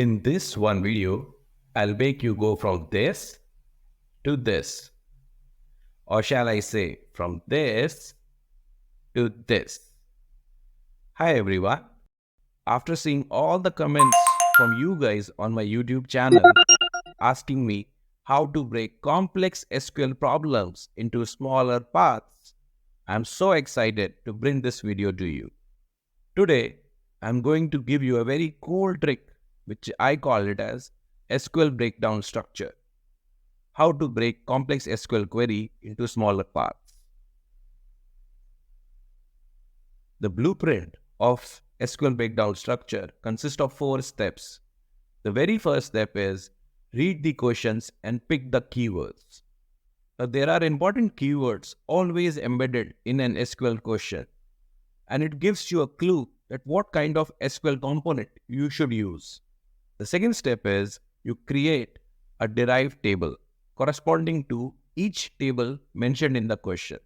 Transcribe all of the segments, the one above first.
In this one video, I'll make you go from this to this. Or shall I say, from this to this. Hi everyone. After seeing all the comments from you guys on my YouTube channel asking me how to break complex SQL problems into smaller parts, I'm so excited to bring this video to you. Today, I'm going to give you a very cool trick which I call it as SQL Breakdown Structure. How to break complex SQL query into smaller parts. The blueprint of SQL Breakdown Structure consists of 4 steps. The very first step is read the questions and pick the keywords. Now, there are important keywords always embedded in an SQL question, and it gives you a clue that what kind of SQL component you should use. The second step is you create a derived table corresponding to each table mentioned in the question.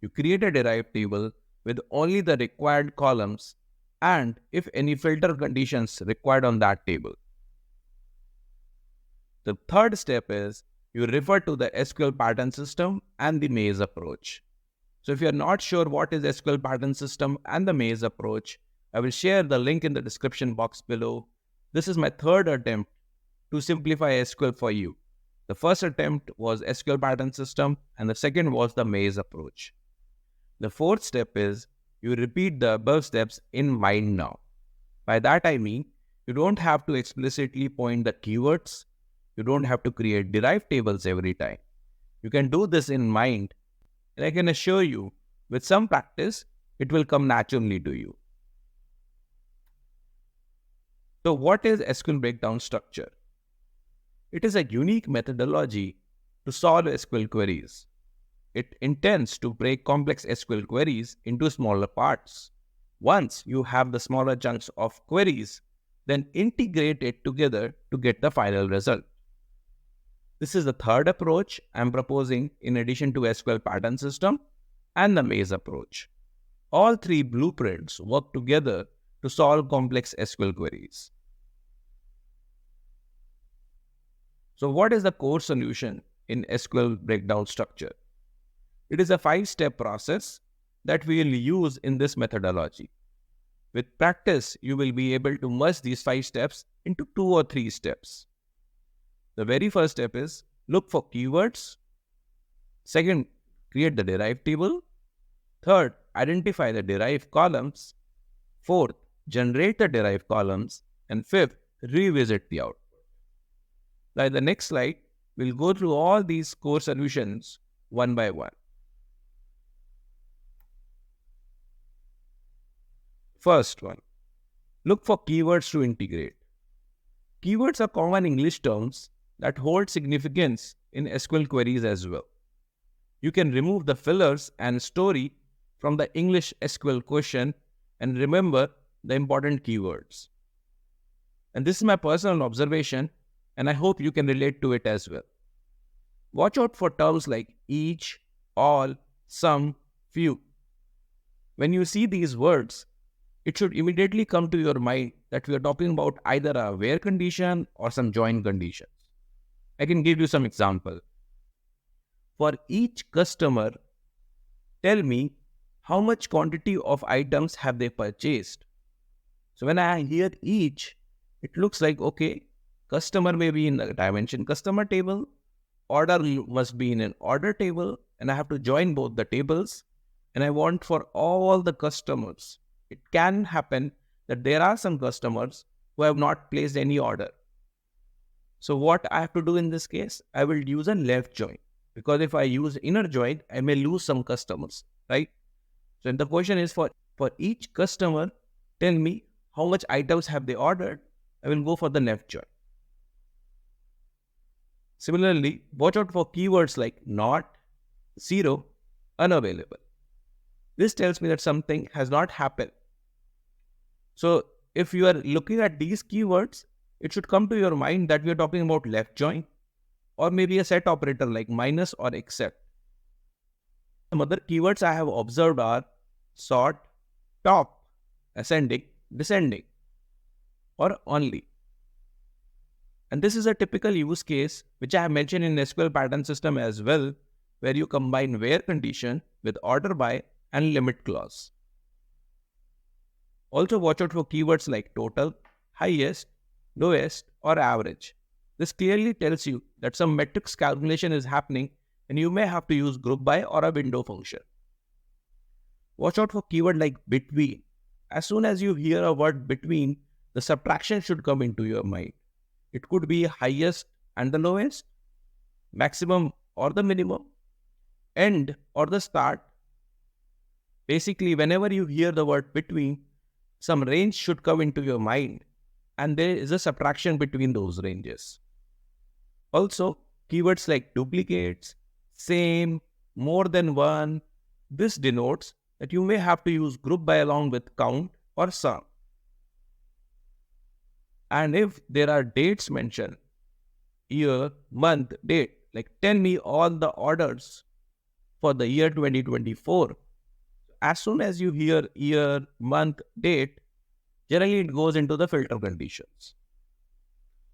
You create a derived table with only the required columns and if any filter conditions required on that table. The third step is you refer to the SQL pattern system and the maze approach. So if you are not sure what is SQL pattern system and the maze approach, I will share the link in the description box below. This is my third attempt to simplify SQL for you. The first attempt was SQL pattern system and the second was the maze approach. The fourth step is you repeat the above steps in mind now. By that I mean you don't have to explicitly point the keywords. You don't have to create derived tables every time. You can do this in mind, and I can assure you with some practice it will come naturally to you. So what is SQL Breakdown Structure? It is a unique methodology to solve SQL queries. It intends to break complex SQL queries into smaller parts. Once you have the smaller chunks of queries, then integrate it together to get the final result. This is the third approach I am proposing in addition to SQL pattern system and the maze approach. All three blueprints work together to solve complex SQL queries. So what is the core solution in SQL Breakdown Structure? It is a 5-step process that we will use in this methodology. With practice, you will be able to merge these 5 steps into 2 or 3 steps. The very first step is look for keywords. Second, create the derived table. Third, identify the derived columns. Fourth, generate the derived columns. And fifth, revisit the output. Now in the next slide, we'll go through all these core solutions one by one. First one, look for keywords to integrate. Keywords are common English terms that hold significance in SQL queries as well. You can remove the fillers and story from the English SQL question and remember the important keywords. And this is my personal observation, and I hope you can relate to it as well. Watch out for terms like each, all, some, few. When you see these words, it should immediately come to your mind that we are talking about either a where condition or some join conditions. I can give you some example. For each customer, tell me how much quantity of items have they purchased. So when I hear each, it looks like, okay, customer may be in the dimension customer table, order must be in an order table, and I have to join both the tables, and I want for all the customers. It can happen that there are some customers who have not placed any order. So what I have to do in this case, I will use a left join, because if I use inner join, I may lose some customers, right? So the question is for each customer, tell me how much items have they ordered. I will go for the left join. Similarly, watch out for keywords like not, 0, unavailable. This tells me that something has not happened. So if you are looking at these keywords, it should come to your mind that we are talking about left join or maybe a set operator like minus or except. Some other keywords I have observed are sort, top, ascending, descending, or only. And this is a typical use case, which I have mentioned in SQL pattern system as well, where you combine where condition with order by and limit clause. Also watch out for keywords like total, highest, lowest, or average. This clearly tells you that some metrics calculation is happening and you may have to use group by or a window function. Watch out for keyword like between. As soon as you hear a word between, the subtraction should come into your mind. It could be highest and the lowest, maximum or the minimum, end or the start. Basically, whenever you hear the word between, some range should come into your mind and there is a subtraction between those ranges. Also, keywords like duplicates, same, more than one, this denotes that you may have to use group by along with count or sum. And if there are dates mentioned, year, month, date, like tell me all the orders for the year 2024. As soon as you hear year, month, date, generally it goes into the filter conditions.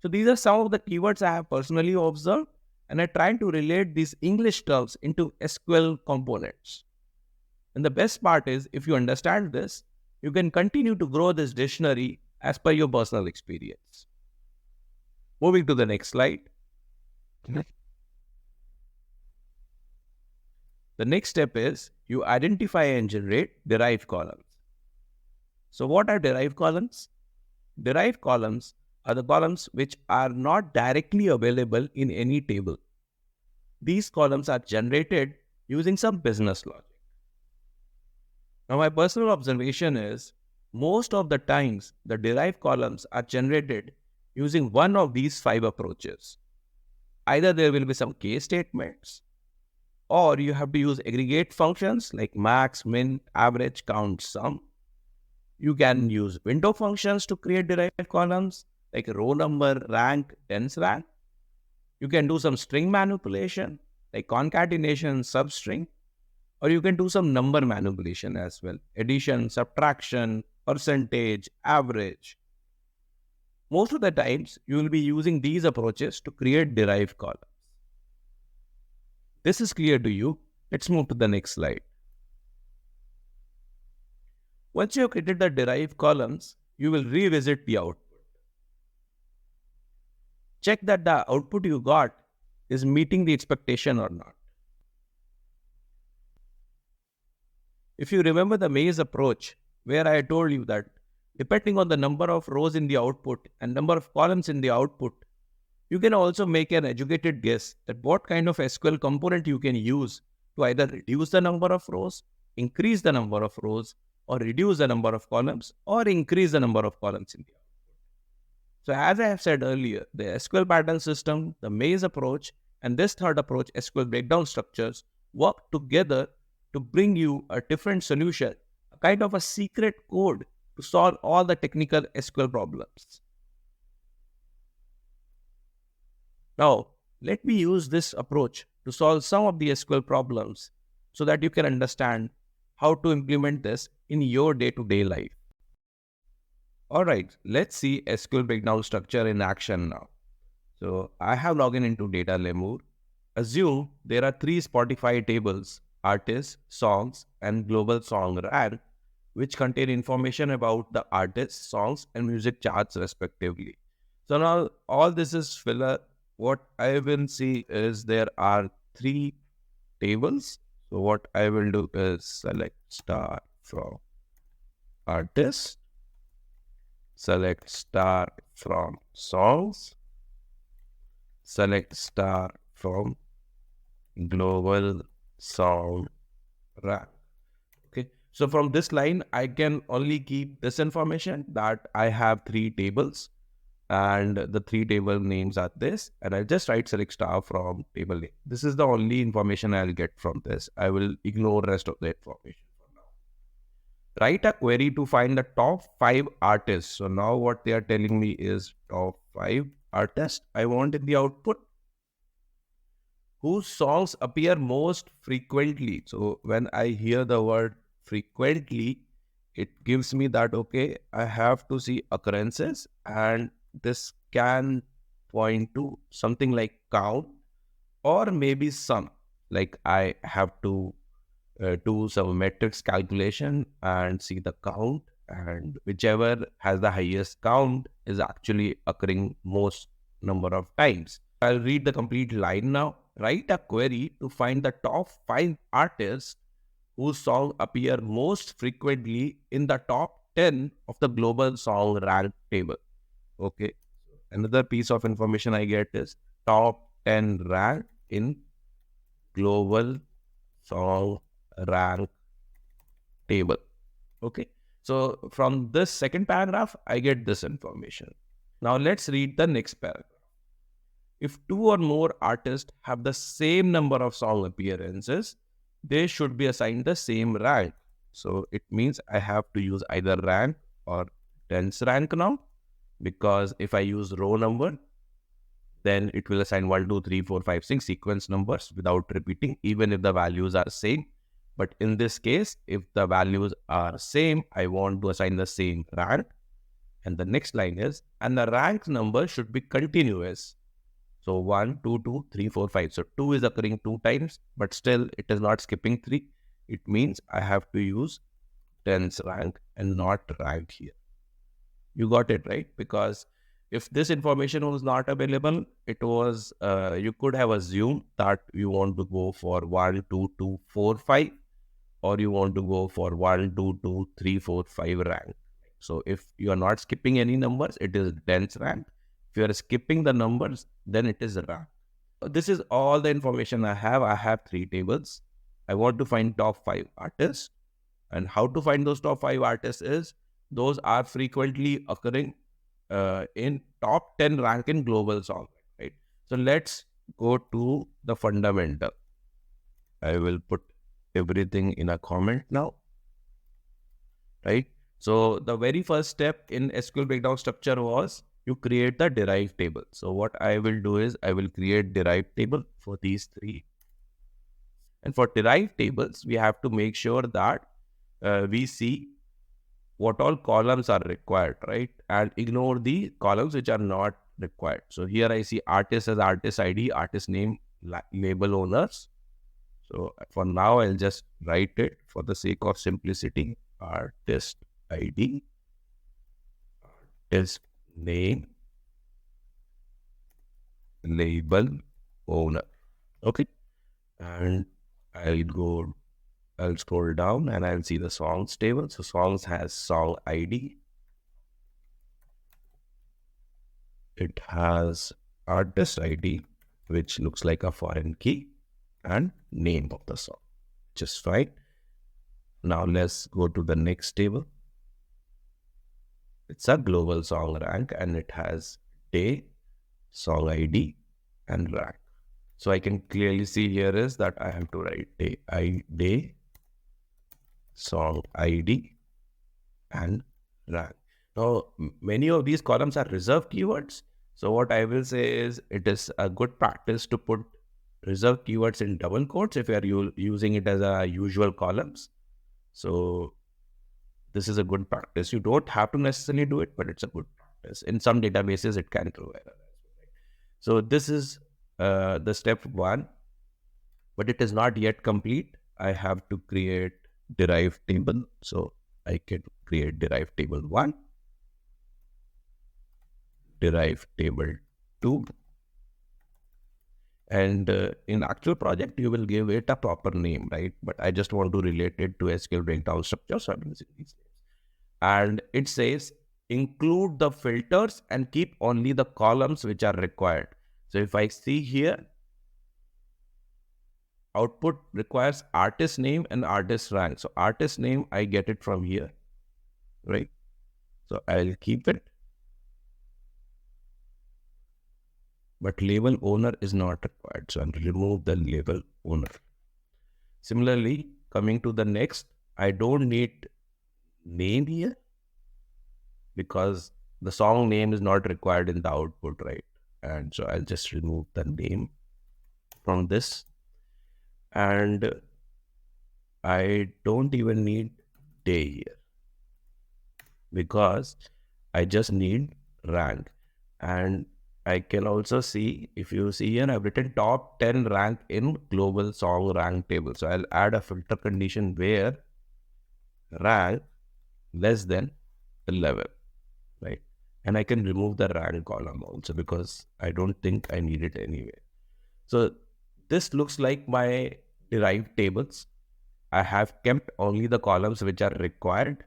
So these are some of the keywords I have personally observed, and I try to relate these English terms into SQL components. And the best part is, if you understand this, you can continue to grow this dictionary as per your personal experience. Moving to the next slide. The next step is you identify and generate derived columns. So what are derived columns? Derived columns are the columns which are not directly available in any table. These columns are generated using some business logic. Now, my personal observation is most of the times the derived columns are generated using one of these 5 approaches. Either there will be some case statements, or you have to use aggregate functions like max, min, average, count, sum. You can use window functions to create derived columns like row number, rank, tens rank. You can do some string manipulation like concatenation, substring. Or you can do some number manipulation as well. Addition, subtraction, percentage, average. Most of the times, you will be using these approaches to create derived columns. This is clear to you. Let's move to the next slide. Once you have created the derived columns, you will revisit the output. Check that the output you got is meeting the expectation or not. If you remember the maze approach, where I told you that depending on the number of rows in the output and number of columns in the output, you can also make an educated guess that what kind of SQL component you can use to either reduce the number of rows, increase the number of rows, or reduce the number of columns, or increase the number of columns in the output. So as I have said earlier, the SQL pattern system, the maze approach, and this third approach, SQL breakdown structures, work together to bring you a different solution, a kind of a secret code to solve all the technical SQL problems. Now, let me use this approach to solve some of the SQL problems so that you can understand how to implement this in your day-to-day life. Alright, let's see SQL breakdown structure in action now. So, I have logged into data lemur. Assume there are 3 Spotify tables, artists, songs, and global song rank, which contain information about the artists, songs, and music charts respectively. So now all this is filler. What I will see is there are 3 tables. So what I will do is select star from artist, select star from songs, select star from global song rank. Okay, so from this line, I can only keep this information that I have 3 tables and the 3 table names are this, and I'll just write select star from table name. This is the only information I'll get from this. I will ignore rest of the information for now. Write a query to find the top 5 artists. So now what they are telling me is top 5 artists I want in the output, whose songs appear most frequently. So when I hear the word frequently, it gives me that, okay, I have to see occurrences and this can point to something like count, or maybe sum. Like I have to do some metrics calculation and see the count, and whichever has the highest count is actually occurring most number of times. I'll read the complete line now. Write a query to find the top 5 artists whose song appear most frequently in the top 10 of the global song rank table. Okay. Another piece of information I get is top 10 rank in global song rank table. Okay. So from this second paragraph, I get this information. Now let's read the next paragraph. If two or more artists have the same number of song appearances, they should be assigned the same rank. So it means I have to use either rank or dense rank now, because if I use row number, then it will assign 1, 2, 3, 4, 5, 6 sequence numbers without repeating, even if the values are same. But in this case, if the values are same, I want to assign the same rank. And the next line is, and the rank number should be continuous. So 1, 2, 2, 3, 4, 5. So 2 is occurring 2 times, but still it is not skipping 3. It means I have to use dense rank and not rank here. You got it, right? Because if this information was not available, it was, you could have assumed that you want to go for 1, 2, 2, 4, 5, or you want to go for 1, 2, 2, 3, 4, 5 rank. So if you are not skipping any numbers, it is dense rank. If you are skipping the numbers, then it is rank. This is all the information I have. I have 3 tables. I want to find top 5 artists. And how to find those top 5 artists is, those are frequently occurring in top 10 rank in global song, right? So let's go to the fundamental. I will put everything in a comment now, right? So the very first step in SQL breakdown structure was you create the derived table. So what I will do is I will create derived table for these 3. And for derived tables, we have to make sure that we see what all columns are required, right? And ignore the columns which are not required. So here I see artist as artist ID, artist name, label owners. So for now, I'll just write it for the sake of simplicity. Artist ID, artist name, label owner. Okay. And I'll scroll down and I'll see the songs table. So songs has song ID. It has artist ID, which looks like a foreign key, and name of the song, which is fine. Now let's go to the next table. It's a global song rank and it has day, song ID, and rank. So I can clearly see here is that I have to write day, song ID, and rank. Now, many of these columns are reserved keywords. So what I will say is it is a good practice to put reserved keywords in double quotes if you are using it as a usual columns. So this is a good practice. You don't have to necessarily do it, but it's a good practice. In some databases, it can throw error. So this is the step 1, but it is not yet complete. I have to create derived table. So I can create derived table 1, derived table 2. And in actual project, you will give it a proper name, right? But I just want to relate it to SQL breakdown structure. So I'm using these names. And it says, include the filters and keep only the columns which are required. So if I see here, output requires artist name and artist rank. So artist name, I get it from here, right? So I'll keep it. But label owner is not required. So I'll remove the label owner. Similarly, coming to the next, I don't need name here because the song name is not required in the output, right? And so I'll just remove the name from this. And I don't even need day here because I just need rank. And I can also see, if you see here, I've written top 10 rank in global song rank table. So I'll add a filter condition where rank less than 11, right? And I can remove the rank column also because I don't think I need it anyway. So this looks like my derived tables. I have kept only the columns which are required.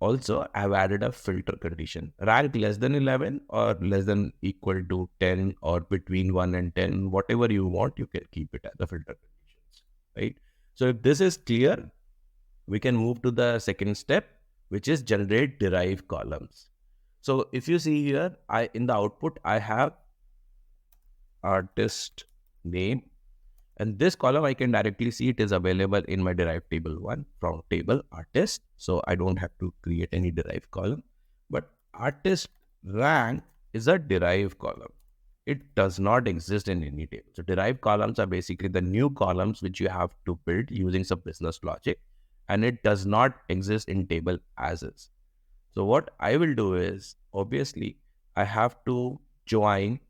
Also, I've added a filter condition. Rank less than 11 or less than equal to 10 or between 1 and 10, whatever you want, you can keep it as the filter conditions, right? So if this is clear, we can move to the second step, which is generate derived columns. So if you see here, in the output, I have artist name. And this column, I can directly see it is available in my derived table 1 from table artist. So I don't have to create any derived column. But artist rank is a derived column. It does not exist in any table. So derived columns are basically the new columns which you have to build using some business logic. And it does not exist in table as is. So what I will do is, obviously, I have to join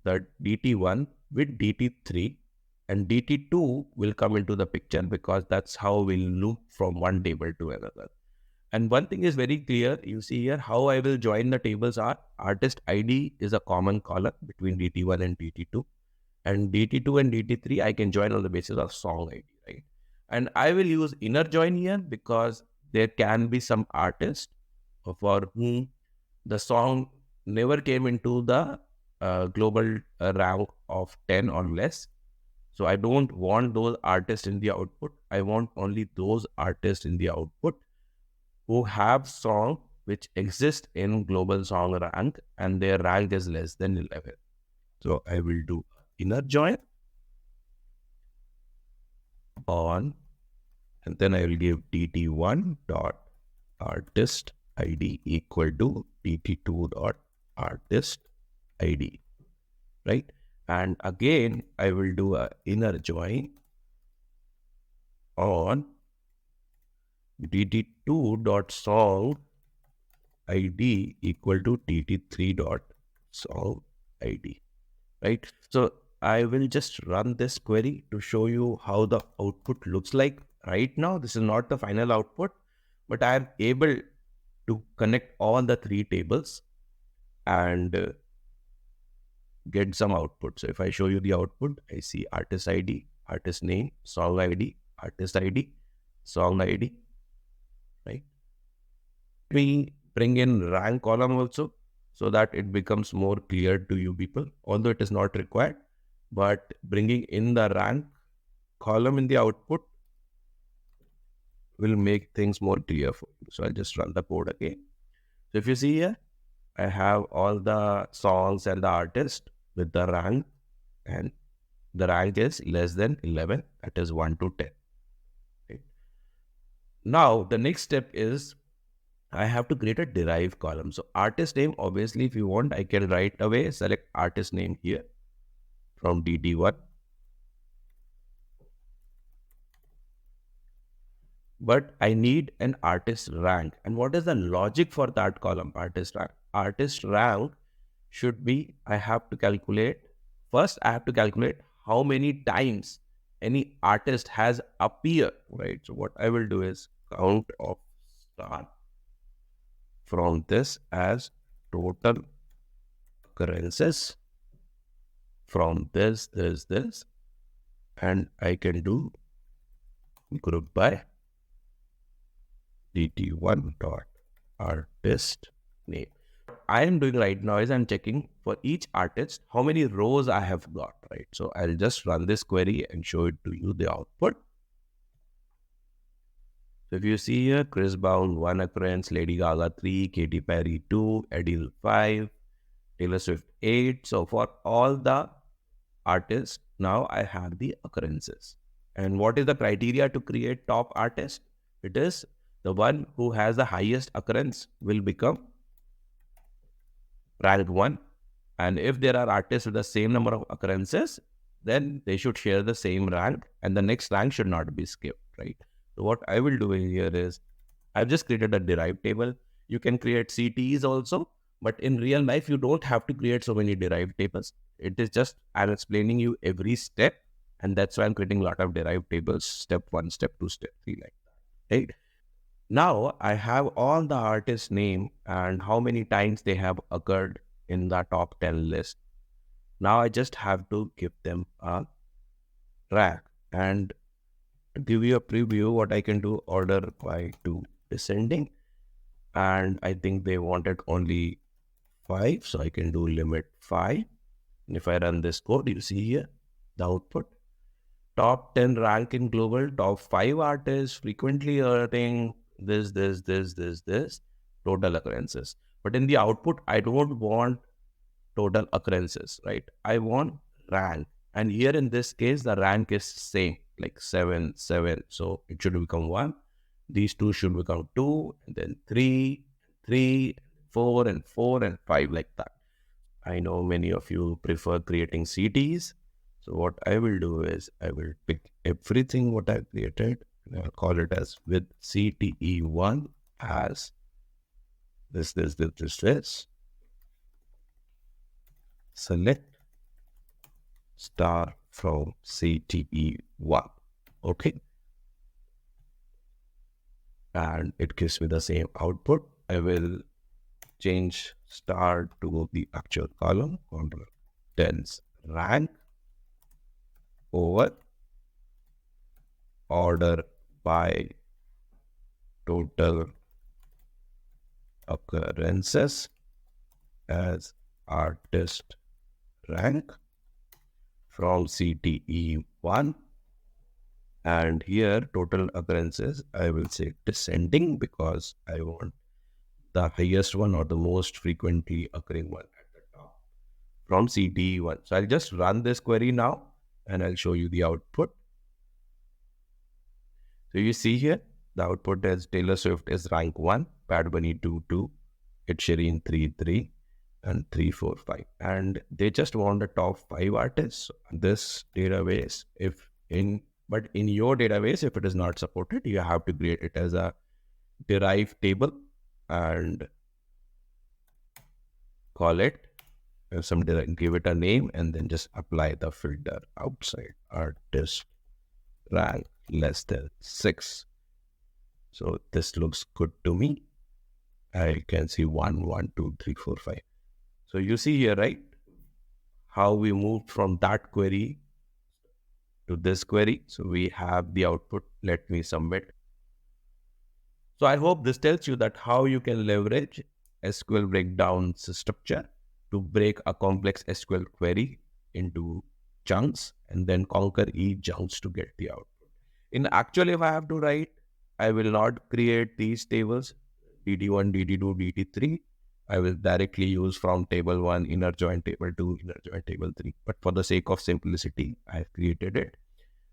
the DT1 with DT3, and DT2 will come into the picture because that's how we'll loop from one table to another. And one thing is very clear. You see here how I will join the tables are artist ID is a common column between DT1 and DT2, and DT2 and DT3 I can join on the basis of song ID, right? And I will use inner join here because there can be some artist for whom the song never came into the global rank of 10 or less. So I don't want those artists in the output. I want only those artists in the output who have song which exist in global song rank and their rank is less than 11. So I will do inner join on, and then I will give dt1 dot artist id equal to dt2 dot artist id, right? And again, I will do a inner join on dt2 dot song id equal to dt3 dot song id, right? So I will just run this query to show you how the output looks like. Right now, this is not the final output, but I am able to connect all the three tables and get some output. So if I show you the output, I see artist ID, artist name, song ID, artist ID, song ID, right? We bring in rank column also so that it becomes more clear to you people, although it is not required, but bringing in the rank column in the output will make things more clear for you. So I'll just run the code again. So if you see here, I have all the songs and the artist with the rank, and the rank is less than 11, that is 1 to 10. Right? Now, the next step is I have to create a derived column. So artist name, obviously, if you want, I can right away select artist name here from DD1. But I need an artist rank. And what is the logic for that column, artist rank? Artist rank should be, I have to calculate, first I have to calculate how many times any artist has appeared, right? So what I will do is count of star from this as total occurrences from this, and I can do group by dt1 dot artist name. I am doing right now is I'm checking for each artist how many rows I have got, right? So I'll just run this query and show it to you the output. So if you see here, Chris Brown 1 occurrence, Lady Gaga 3, Katy Perry 2, Adele 5, Taylor Swift 8. So for all the artists, now I have the occurrences. And what is the criteria to create top artist? It is the one who has the highest occurrence will become rank 1. And if there are artists with the same number of occurrences, then they should share the same rank and the next rank should not be skipped, right? So what I will do here is I've just created a derived table. You can create CTEs also, But in real life, you don't have to create so many derived tables. It is just, I'm explaining you every step. And that's why I'm creating a lot of derived tables, step 1, step 2, step 3, like that. Right? Now I have all the artist name and how many times they have occurred in the top 10 list. Now I just have to give them a rank and give you a preview what I can do, order by to descending. And I think they wanted only 5, so I can do limit 5. And if I run this code, you see here the output. Top 10 rank in global, top 5 artists, frequently earning this, total occurrences. But in the output, I don't want total occurrences, right? I want rank. And here in this case, the rank is same, like 7, 7. So it should become 1. These two should become 2, and then 3, 3, 4, and 4, and 5, like that. I know many of you prefer creating CTs. So what I will do is I will pick everything what I've created and I'll call it as with CTE1 as this. Select star from CTE1. Okay. And it gives me the same output. I will change star to the actual column, Control tens rank over order by total occurrences as artist rank from CTE1. And here total occurrences, I will say descending because I want the highest one or the most frequently occurring one at the top from CTE1. So I'll just run this query now and I'll show you the output. So you see here, the output is Taylor Swift is rank 1, Bad Bunny 2, 2, Ed Sheeran 3, 3, and 3, 4, 5. And they just want the top 5 artists. This database, but in your database, if it is not supported, you have to create it as a derived table and call it give it a name and then just apply the filter outside artist rank less than 6. So this looks good to me. I can see 1, 1, 2, 3, 4, 5. So you see here, right, how we moved from that query to this query. So we have the output. Let me submit. So I hope this tells you that how you can leverage SQL breakdown structure to break a complex SQL query into chunks and then conquer each chunks to get the output. In actual, if I have to write, I will not create these tables, DD1, DD2, DD3. I will directly use from table 1, inner join table 2, inner join table 3. But for the sake of simplicity, I have created it.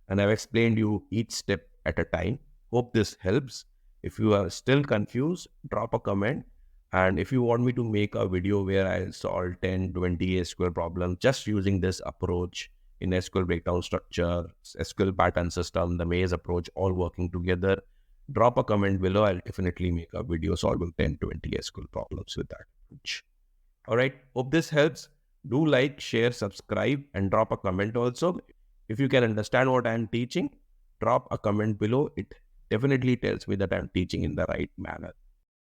And I've explained you each step at a time. Hope this helps. If you are still confused, drop a comment. And if you want me to make a video where I solve 10, 20 SQL problems just using this approach in SQL breakdown structure, SQL pattern system, the maze approach, all working together, drop a comment below. I'll definitely make a video solving 10, 20 SQL problems with that approach. All right. Hope this helps. Do like, share, subscribe, and drop a comment also. If you can understand what I'm teaching, drop a comment below. It definitely tells me that I'm teaching in the right manner.